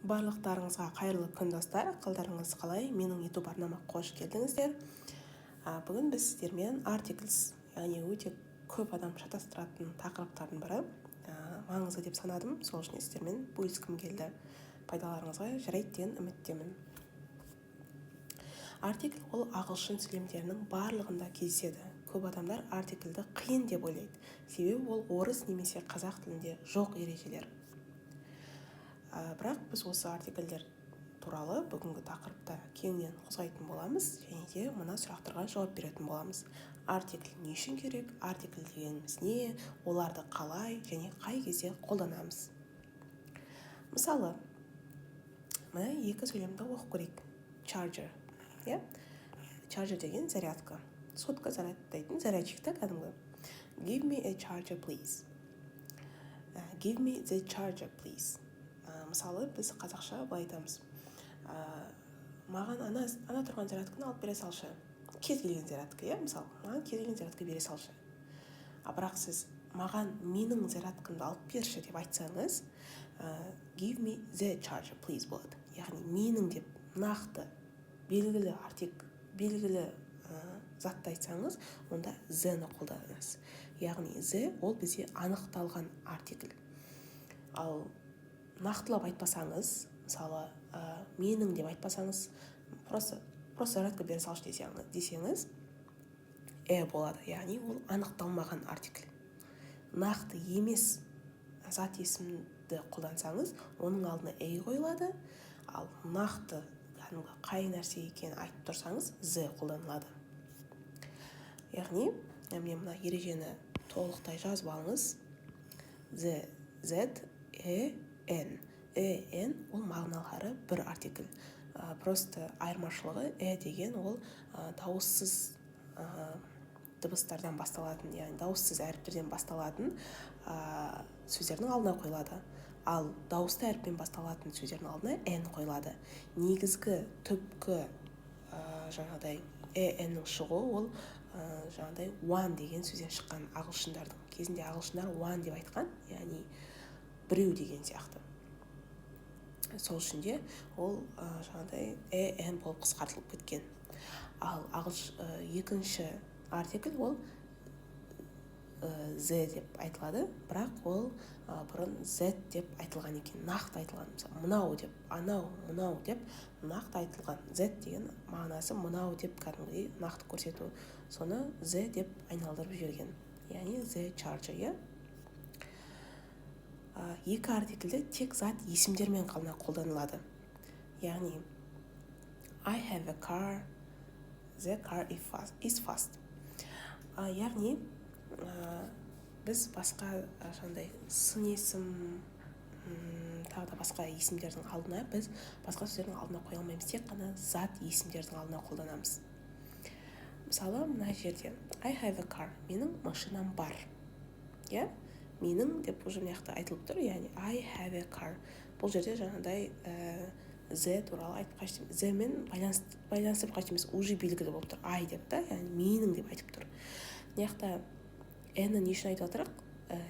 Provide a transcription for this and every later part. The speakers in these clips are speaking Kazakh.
Барлықтарыңызға қайырлы күн достар, қалдарыңыз қалай? Менің YouTube арнама қош келдіңіздер. Бүгін біз сіздермен articles, яғни өте көп адам шатастыратын тақырыптардың бірі маңызды деп санадым. Сол үшін сіздермен бөліскім келді. Пайдаларыңызға жарайды деген үміттемін. Артикль ол ағылшын сөйлемдерінің барлығында кездеседі. Көп адамдар артикльді қиын деп ойлайды. Себебі ол орыс немесе қазақ тілінде жоқ ережелер. Бірақ біз осы артикльдер туралы бүгінгі тақырыпта кеңінен қозғайтын боламыз және де мына сұрақтарға жауап беретін боламыз. Артикль не үшін керек, артикль дегеніміз не, оларды қалай және қай кезде қолданамыз. Мысалы, мына екі сөйлемді оқып көрейік. Charger, charger деген зарядка. Сотка зарядтайтын зарядчикті кәдімгі. Give me a charger, please. Give me the charger, please. Мысалы, біз қазақша былай айтамыз. Маған ана тұрған зарядканы алып бере салшы. Кез келген зарядка, мысалы, маған кез келген зарядка бере салшы. Бірақ сіз маған менің зарядкамды алып берші деп айтсаңыз, give me the charger, please болады. Яғни менің деп нақты белгілі белгілі затты айтсаңыз, онда the-ні қолданасыз. Яғни the ол бізде анықталған артикль. Ал нақтылап айтпасаңыз, мысалы, менің деп айтпасаңыз, просто зарядка бере салшы десеңіз, болады. Яғни ол анықталмаған артикль. Нақты емес зат есімді қолдансаңыз, оның алдына қойылады, ал нақты қай нәрсе екенін айтып тұрсаңыз, the қолданылады. Яғни, мен мына ережені толықтай жазып алыңыз. The, Z, N. N ол мағыналары бір артикль. Просто айырмашылығы деген ол дауыссыз дыбыстардан басталатын, яғни дауыссыз әріптерден басталатын сөздердің алдына қойылады. Ал дауысты әріппен басталатын сөздердің алдына N қойылады. Негізгі түпкі жаңағыдай N-нің шығуы ол жаңағыдай one деген сөзден шыққан ағылшындардың. Кезінде ағылшындар one деп айтқан, яғни біреу деген сияқты. Сол үшін де ол жаңағыдай N болып қысқартылып кеткен. Ал екінші артикль ол Z деп айтылады, бірақ ол бұрын Z деп айтылған екен, нақты айтылған. Мынау деп, мынау деп нақты айтылған. Z деген мағынасы мынау деп кәдімгідей нақты көрсету. Соны Z деп айналдырып жіберген. Яғни the charger. Екі артикльді тек зат есімдермен ғана қолданылады. Яғни I have a car, the car is fast. Яғни біз басқа сын есім, тағы да басқа есімдердің алдына, біз басқа сөздердің алдына қоя алмаймыз, тек қана зат есімдердің алдына қолданамыз. Мысалы, мына жерде I have a car, менің машинам бар. Менің деп уже мынақты айтылып тұр, яғни I have a car. Бұл жерде жаңағыдай the туралы айтып қажет емес. The-мен байланыстырып қажет емес, уже белгілі болып тұр. I деп та, яғни менің деп айтып тұр. Мынақты N-ні не үшін айтып жатырық?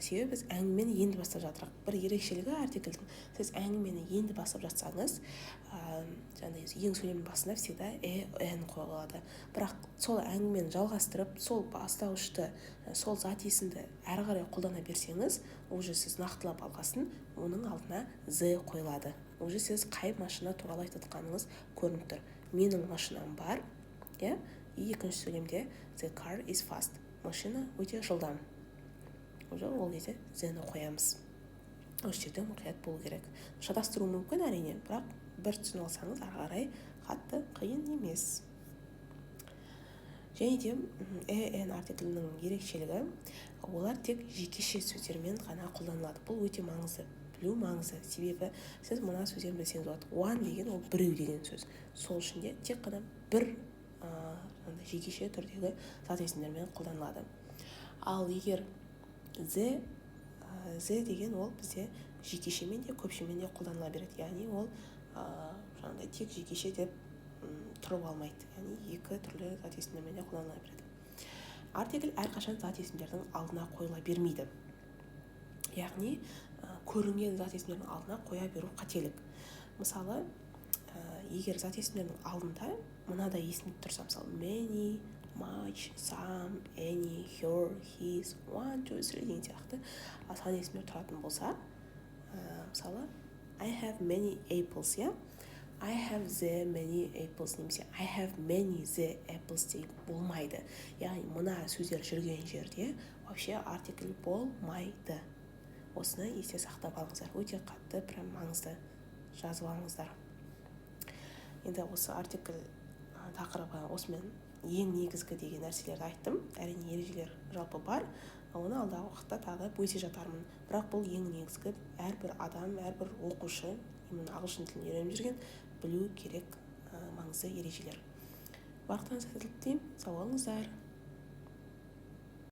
Себебі біз әңгімені енді бастап жатырық. Бір ерекшелігі артикльдің, сіз әңгімені енді бастап жатсаңыз, ең сөйлемнің басында всегда N қойылады. Бірақ сол әңгімені жалғастырып, сол бастауышты, сол зат есімді әрі қарай қолдана берсеңіз, уже сіз нақтылап алғасын, оның алдына the қойылады. Уже сіз қай машина туралы айтып жатқаныңыз көрініп тұр. Менің машинам бар, екінші сөйлемде the car is fast. Машина өте жылдам. Уже ол кезде the-ні қоямыз. Осы жерде мұқият болу керек. Шатастыру мүмкін әрине, бірақ бір түсін алсаңыз, ары қарай қатты қиын емес. Және де N артиклінің ерекшелігі, олар тек жекеше сөздермен ғана қолданылады. Бұл өте маңызды, білу маңызды. Себебі сіз мына сөздерін білсеңіз болады. One деген ол біреу деген сөз. Сол үшін де тек қана бір жекеше түрдегі зат есімдермен қолданылады. Ал егер the деген ол бізде жекешемен де көпшемен де қолданыла береді. Яғни ол жаңағыдай тек жекеше деп тұрып алмайды. Яғни екі түрлі зат есімдермен де қолданыла береді. Артикль әрқашан зат есімдердің алдына қойыла бермейді. Яғни көрінген зат есімдердің алдына қоя беру қателік. Мысалы, егер зат есімдердің алдында мынадай есімдер тұрса, мысалы many, much, some, any, her, his, one, two, three деген сияқты сан есімдер тұратын болса, мысалы I have many apples, иә, I have the many apples немесе I have many the apples деп болмайды. Яғни мына сөздер жүрген жерде вообще артикль болмайды. Осыны есте сақтап алыңыздар. Өте қатты, прям маңызды жазып алыңыздар. Енді осы артикль тақырыбы осымен ең негізгі деген нәрселерді айттым. Әрине ережелер жалпы бар, оны алдағы уақытта тағы бөле жатармын. Бірақ бұл ең негізгі, әрбір адам, әрбір оқушы, ағылшын тілін үйреніп жүрген білу керек маңызды ережелер. Барлықтарыңызға сәттілік тілеймін. Сау болыңыздар.